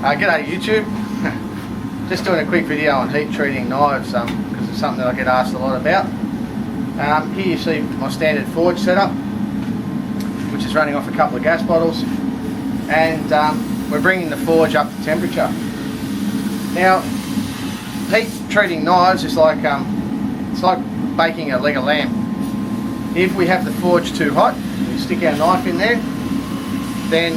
G'day YouTube. Just doing a quick video on heat treating knives because it's something that I get asked a lot about. Here you see my standard forge setup, which is running off a couple of gas bottles, and we're bringing the forge up to temperature. Now, heat treating knives is like it's like baking a leg of lamb. If we have the forge too hot, we stick our knife in there, then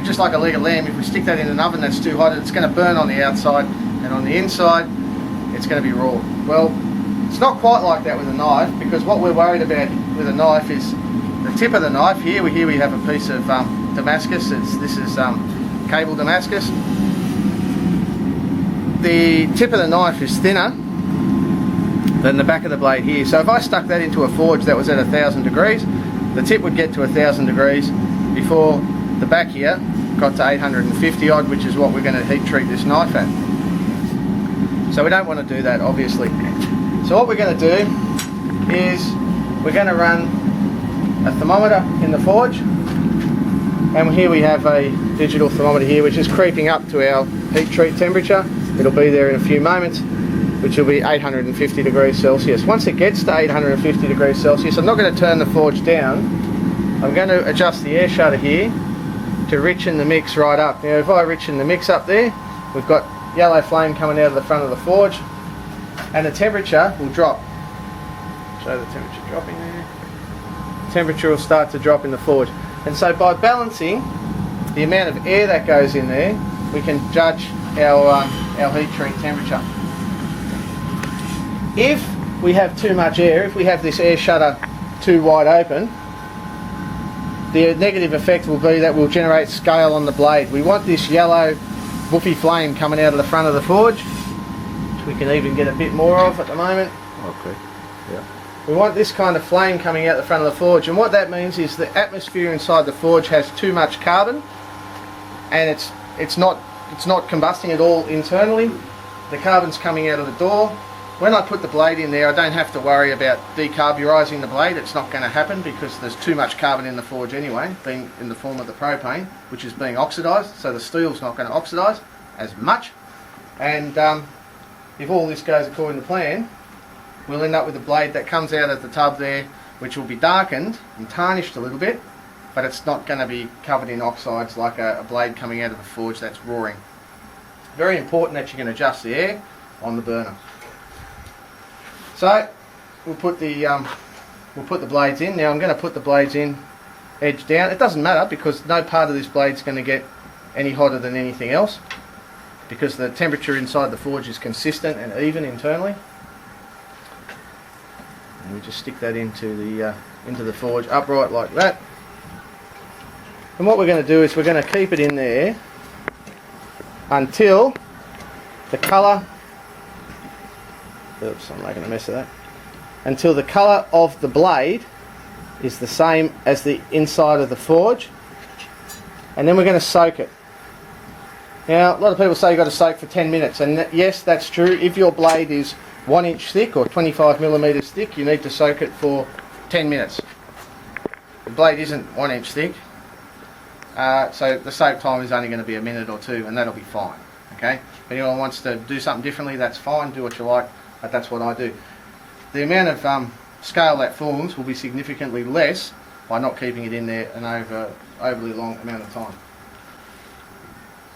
just like a leg of lamb, if we stick that in an oven that's too hot, it's going to burn on the outside, and on the inside it's going to be raw. Well, it's not quite like that with a knife, because what we're worried about with a knife is the tip of the knife. Here we have a piece of Damascus. This is cable Damascus. The tip of the knife is thinner than the back of the blade here, so if I stuck that into a forge that was at 1000 degrees, the tip would get to 1000 degrees before the back here got to 850 odd, which is what we're going to heat treat this knife at. So we don't want to do that, obviously. So what we're going to do is we're going to run a thermometer in the forge, and here we have a digital thermometer here which is creeping up to our heat treat temperature. It'll be there in a few moments, which will be 850 degrees Celsius. Once it gets to 850 degrees Celsius, I'm not going to turn the forge down. I'm going to adjust the air shutter here to richen the mix right up. Now if I richen the mix up there, we've got yellow flame coming out of the front of the forge, and the temperature will drop. Show the temperature dropping there. Temperature will start to drop in the forge, and so by balancing the amount of air that goes in there, we can judge our heat treat temperature. If we have too much air, if we have this air shutter too wide open, the negative effect will be that we'll generate scale on the blade. We want this yellow woofy flame coming out of the front of the forge, which we can even get a bit more of at the moment. Okay. Yeah. We want this kind of flame coming out the front of the forge, and what that means is the atmosphere inside the forge has too much carbon, and it's not combusting at all internally. The carbon's coming out of the door. When I put the blade in there, I don't have to worry about decarburizing the blade. It's not going to happen because there's too much carbon in the forge anyway, being in the form of the propane, which is being oxidized, so the steel's not going to oxidize as much. And if all this goes according to plan, we'll end up with a blade that comes out of the tub there, which will be darkened and tarnished a little bit, but it's not going to be covered in oxides like a blade coming out of the forge that's roaring. Very important that you can adjust the air on the burner. So we'll put the blades in. Now I'm going to put the blades in edge down. It doesn't matter because no part of this blade's going to get any hotter than anything else, because the temperature inside the forge is consistent and even internally. And we just stick that into the forge upright like that. And what we're going to do is we're going to keep it in there until the colour, oops, I'm making a mess of that, until the colour of the blade is the same as the inside of the forge, and then we're going to soak it. Now a lot of people say you've got to soak for 10 minutes, and yes, that's true. If your blade is 1 inch thick or 25 millimeters thick, you need to soak it for 10 minutes. The blade isn't 1 inch thick, so the soak time is only going to be a minute or two, and that'll be fine. Okay? If anyone wants to do something differently, that's fine, do what you like, but that's what I do. The amount of scale that forms will be significantly less by not keeping it in there an overly long amount of time.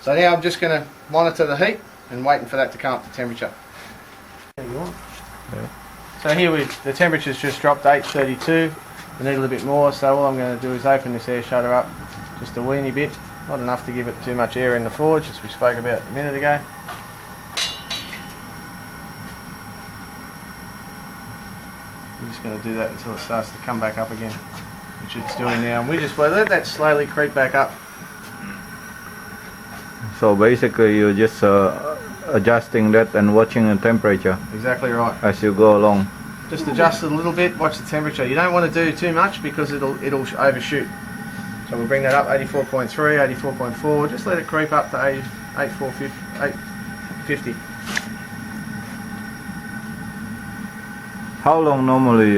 So now I'm just going to monitor the heat and waiting for that to come up to temperature. There you are. Yeah. So here the temperature's just dropped to 832. We need a little bit more, so all I'm going to do is open this air shutter up just a weeny bit, not enough to give it too much air in the forge, as we spoke about a minute ago. We're just going to do that until it starts to come back up again, which it's doing now, and we just let that slowly creep back up. So basically you're just adjusting that and watching the temperature. Exactly right. As you go along. Just adjust it a little bit, watch the temperature. You don't want to do too much because it'll overshoot. So we'll bring that up, 84.3, 84.4, just let it creep up to 850. How long normally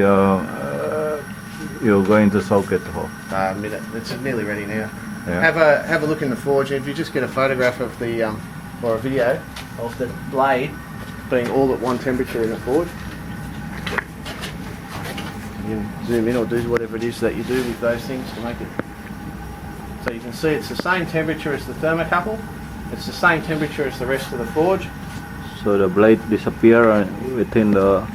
you're going to soak it for? A minute. It's nearly ready now. Yeah. have a look in the forge. If you just get a photograph of the or a video of the blade being all at one temperature in the forge, you can zoom in or do whatever it is that you do with those things to make it. So you can see it's the same temperature as the thermocouple. It's the same temperature as the rest of the forge. So the blade disappear within the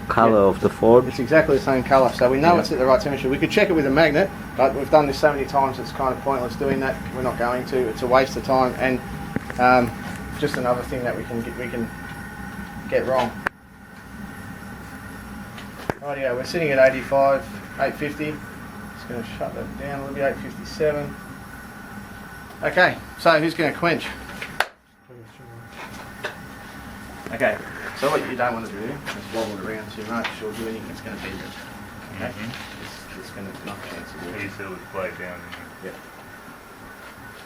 color of the forge. It's exactly the same colour, so we know Yeah. it's at the right temperature. We could check it with a magnet, but we've done this so many times it's kind of pointless doing that. We're not going to. It's a waste of time, and just another thing that we can get wrong. Rightio, we're sitting at 85, 850. Just going to shut that down a little bit. 857. Okay, so who's going to quench? Okay, so what you don't want to do is wobble it around too much or do anything that's going to bend it. Okay? It's going to knock chances of You seal the blade down. Yep.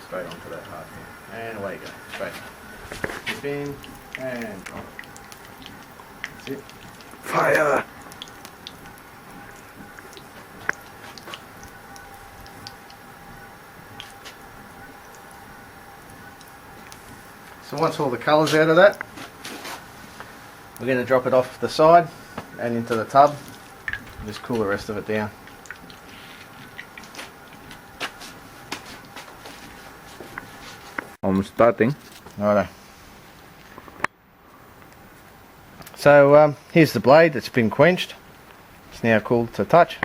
Straight onto that hard thing. And away you go. Straight. Dip in and drop. That's it. Fire! So once all the colour's out of that, we're going to drop it off the side and into the tub. Just cool the rest of it down. I'm starting. Righto. So here's the blade that's been quenched. It's now cool to touch,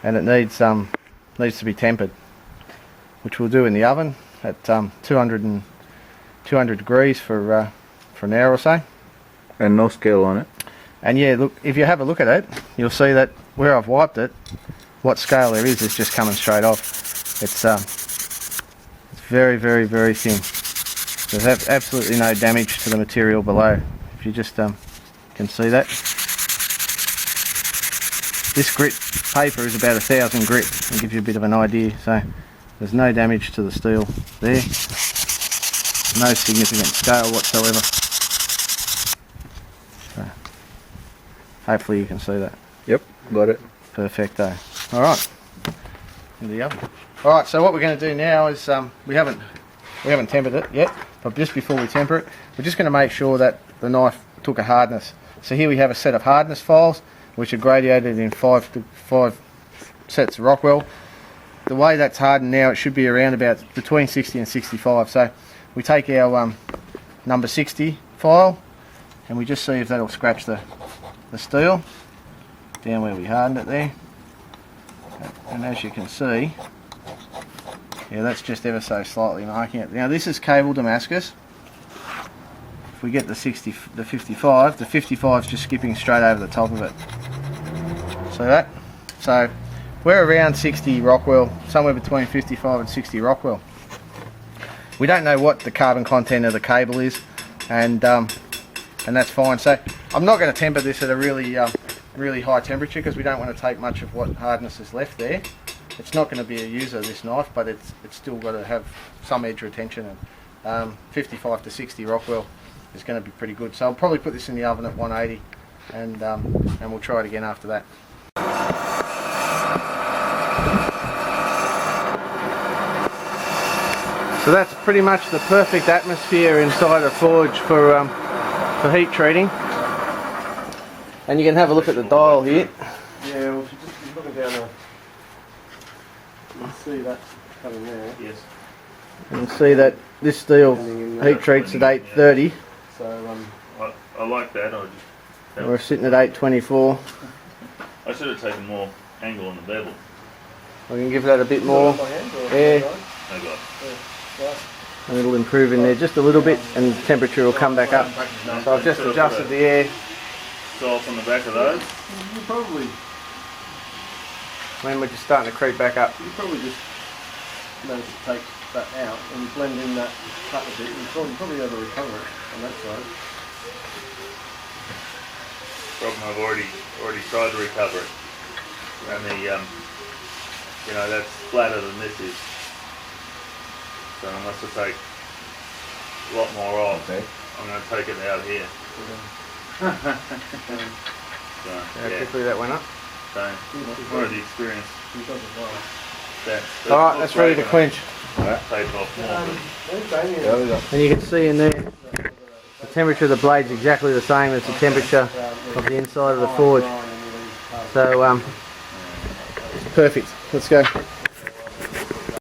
and it needs to be tempered, which we'll do in the oven at 200 degrees for an hour or so. And no scale on it. And yeah, look, if you have a look at it, you'll see that where I've wiped it, what scale there is just coming straight off. It's very, very, very thin. There's absolutely no damage to the material below. If you just can see that. This grit paper is about 1,000 grit. I'll give you a bit of an idea. So there's no damage to the steel there. No significant scale whatsoever. So, hopefully you can see that. Yep, got it. Perfecto. Alright. Into the oven. Alright, so what we're going to do now is we haven't tempered it yet, but just before we temper it, we're just going to make sure that the knife took a hardness. So here we have a set of hardness files which are gradiated in 5 sets of Rockwell. The way that's hardened now, it should be around about between 60 and 65. So we take our number 60 file and we just see if that'll scratch the steel down where we hardened it there. And as you can see, yeah, that's just ever so slightly marking it. Now this is cable Damascus. If we get the 55 is just skipping straight over the top of it. See that? So we're around 60 Rockwell, somewhere between 55 and 60 Rockwell. We don't know what the carbon content of the cable is, and that's fine. So I'm not going to temper this at a really high temperature because we don't want to take much of what hardness is left there. It's not going to be a user, this knife, but it's still got to have some edge retention. And 55 to 60 Rockwell is going to be pretty good. So I'll probably put this in the oven at 180, and we'll try it again after that. So that's pretty much the perfect atmosphere inside a forge for heat treating. And you can have a look at the dial here. Yeah, well, if you're just looking down there, you can see that coming there. Yes. You can see that this steel heat treats at 830. So I like that. we're sitting at 824. I should have taken more angle on the bevel. I can give that a bit more air, I got. and it'll improve in there just a little bit, and the temperature will come back up. So I've just adjusted the air. Salt on the back of those. You probably, when we're just starting to creep back up, you probably just manage to take that out and blend in that cut a bit. You probably able to recover it on that side. Problem, I've already tried to recover it, and the that's flatter than this is. So unless I take a lot more off, okay, I'm going to take it out here. So, How quickly that went up. So, what are the experience? Alright, that's ready to quench. Tape off more. There we go. And you can see in there the temperature of the blade's exactly the same as the temperature of the inside of the forge. So perfect. Let's go.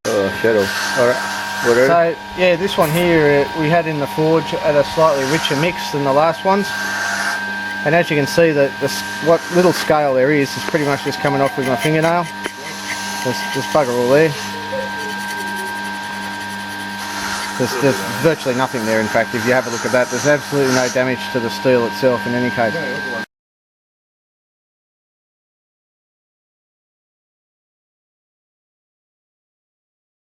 Oh, shadow. Alright. So yeah, this one here we had in the forge at a slightly richer mix than the last ones. And as you can see, what little scale there is pretty much just coming off with my fingernail. There's bugger all there. There's virtually nothing there, in fact. If you have a look at that, there's absolutely no damage to the steel itself in any case.